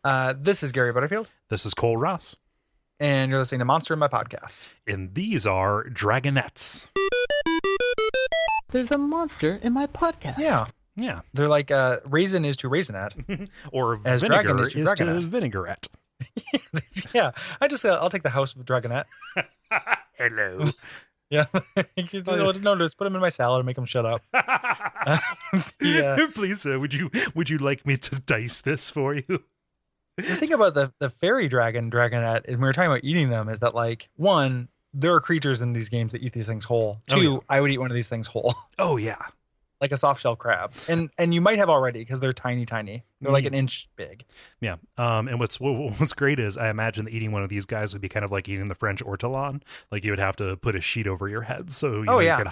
This is Gary Butterfield, This is Cole Ross. and you're listening to Monster in My Podcast. And these are Dragonets. There's a monster in my podcast. Yeah. Yeah. They're like raisin is to raisinette. Or As vinegar dragon is is to, to dragonette. vinaigrette. Yeah. I'll take the house with Dragonette. Hello. Yeah. Just put them in my salad and make them shut up. Yeah. Please, would you like me to dice this for you? The thing about the fairy dragonette, and we were talking about eating them, is that like, one, there are creatures in these games that eat these things whole. Oh, Two, yeah. I would eat one of these things whole. Oh yeah. Like a soft shell crab. And you might have already, because they're tiny. They're like an inch big. Yeah. And what's great is I imagine that eating one of these guys would be kind of like eating the French ortolan. Like you would have to put a sheet over your head so you could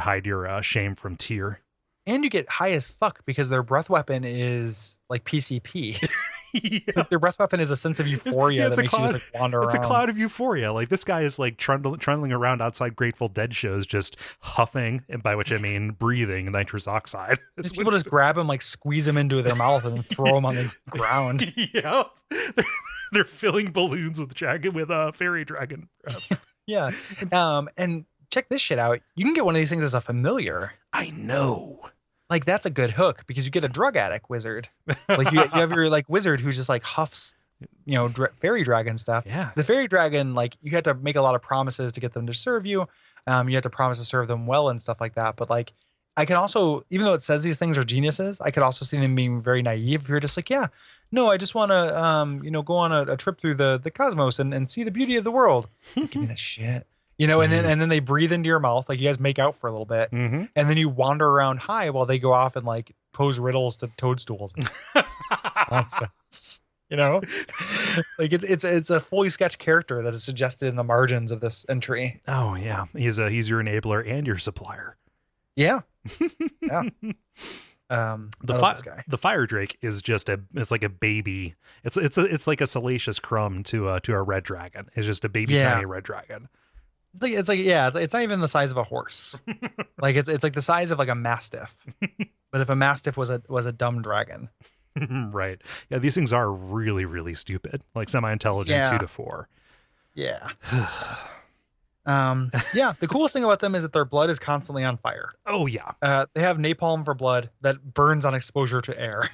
hide your shame from tear. And you get high as fuck because their breath weapon is like PCP. Yeah. Like their breath weapon is a sense of euphoria that makes you just like wander around. It's a cloud of euphoria. Like this guy is like trundling around outside Grateful Dead shows, just huffing, and by which I mean breathing nitrous oxide. These people just grab him, like squeeze him into their mouth, and then throw him on the ground. Yeah, they're filling balloons with fairy dragon. Yeah. And check this shit out. You can get one of these things as a familiar. I know. Like that's a good hook because you get a drug addict wizard. Like you have your like wizard who's just like huffs, fairy dragon stuff. Yeah. The fairy dragon, like you had to make a lot of promises to get them to serve you. You had to promise to serve them well and stuff like that. But like, I can also, even though it says these things are geniuses, I could also see them being very naive. If you're just like, yeah, no, I just want to, go on a trip through the cosmos and see the beauty of the world. Give me that shit. And then they breathe into your mouth, like you guys make out for a little bit, and then you wander around high while they go off and like pose riddles to toadstools. Nonsense, like it's a fully sketched character that is suggested in the margins of this entry. Oh yeah, he's your enabler and your supplier. Yeah, yeah. The fire drake is it's like a baby. It's like a salacious crumb to a red dragon. It's just a baby tiny red dragon. It's not even the size of a horse. Like it's like the size of like a mastiff. But if a mastiff was a dumb dragon. Right. Yeah, these things are really, really stupid. Like semi-intelligent 2 to 4. Yeah. The coolest thing about them is that their blood is constantly on fire. Oh yeah. They have napalm for blood that burns on exposure to air.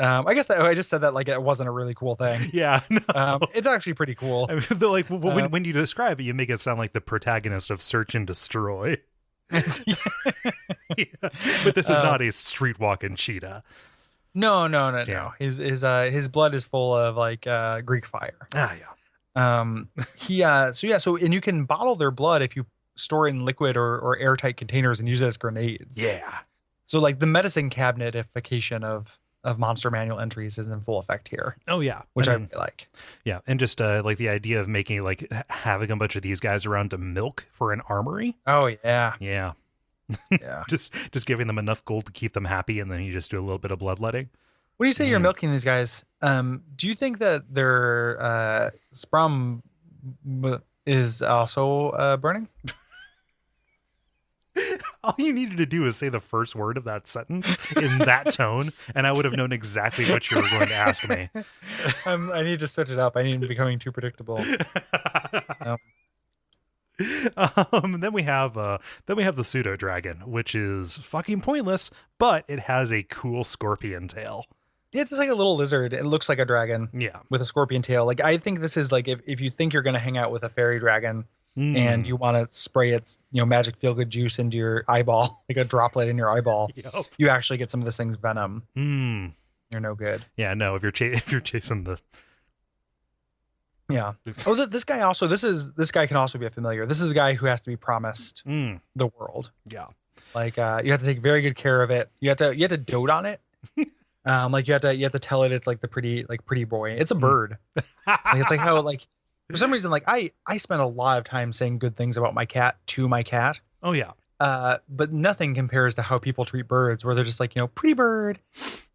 I guess I just said that like it wasn't a really cool thing. Yeah, no. It's actually pretty cool. I mean, when you describe it, you make it sound like the protagonist of Search and Destroy. Yeah. But this is not a street walking cheetah. No. Yeah. His blood is full of like Greek fire. Ah, yeah. So and you can bottle their blood if you store it in liquid or airtight containers and use it as grenades. Yeah. So like the medicine cabinetification of monster manual entries is in full effect here. Oh yeah, which I really like. Yeah, and just like the idea of making like having a bunch of these guys around to milk for an armory. Oh yeah, yeah. just giving them enough gold to keep them happy, and then you just do a little bit of bloodletting. When you say you're milking these guys, do you think that their sperm is also burning? All you needed to do is say the first word of that sentence in that tone, and I would have known exactly what you were going to ask me. I need to switch it up. I need becoming too predictable. Then we have the pseudo dragon, which is fucking pointless, but it has a cool scorpion tail. Yeah, it's like a little lizard. It looks like a dragon. Yeah, with a scorpion tail. Like I think this is like if you think you're going to hang out with a fairy dragon. And you want to spray its, magic feel good juice into your eyeball, like a droplet in your eyeball. Yep. You actually get some of this thing's venom. You're no good. Yeah, no. If you're chasing the. Yeah. Oh, this guy also. This guy can also be a familiar. This is the guy who has to be promised the world. Yeah. Like you have to take very good care of it. You have to dote on it. Like you have to tell it it's like the pretty boy. It's a bird. Like it's like how like. For some reason, like I spend a lot of time saying good things about my cat to my cat. Oh yeah. But nothing compares to how people treat birds, where they're just like, pretty bird,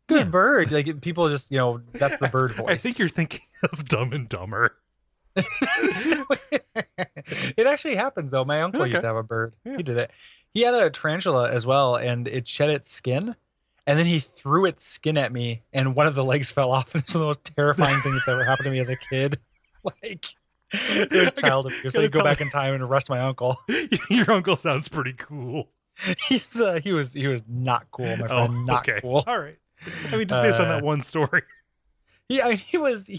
good bird. Like people just, that's the bird voice. I think you're thinking of Dumb and Dumber. It actually happens though. My uncle used to have a bird. Yeah. He did it. He had a tarantula as well, and it shed its skin. and then he threw its skin at me, and one of the legs fell off. And it's the most terrifying thing that's ever happened to me as a kid. Like, it was child abuse. So I go back in time and arrest my uncle. Your uncle sounds pretty cool. He was not cool, my friend. Not cool. All right. I mean, just based on that one story. Yeah, he was like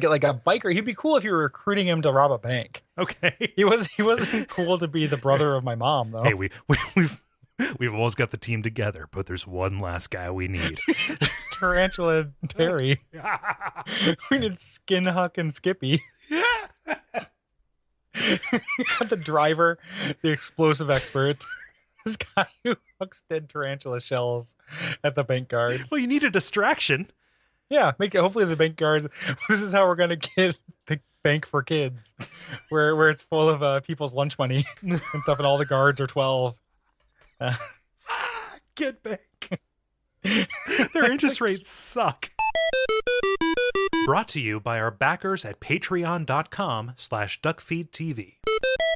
a biker. He'd be cool if you were recruiting him to rob a bank. Okay. He wasn't cool to be the brother of my mom, though. Hey, we've almost got the team together, but there's one last guy we need. Tarantula Terry. We need Skin Huck and Skippy. Got the driver, the explosive expert. This guy who hucks dead tarantula shells at the bank guards. Well, you need a distraction. Yeah, hopefully the bank guards. This is how we're gonna get the bank for kids, where it's full of people's lunch money and stuff, and all the guards are 12. Get bank. Their interest rates suck. Brought to you by our backers at patreon.com/duckfeed.tv.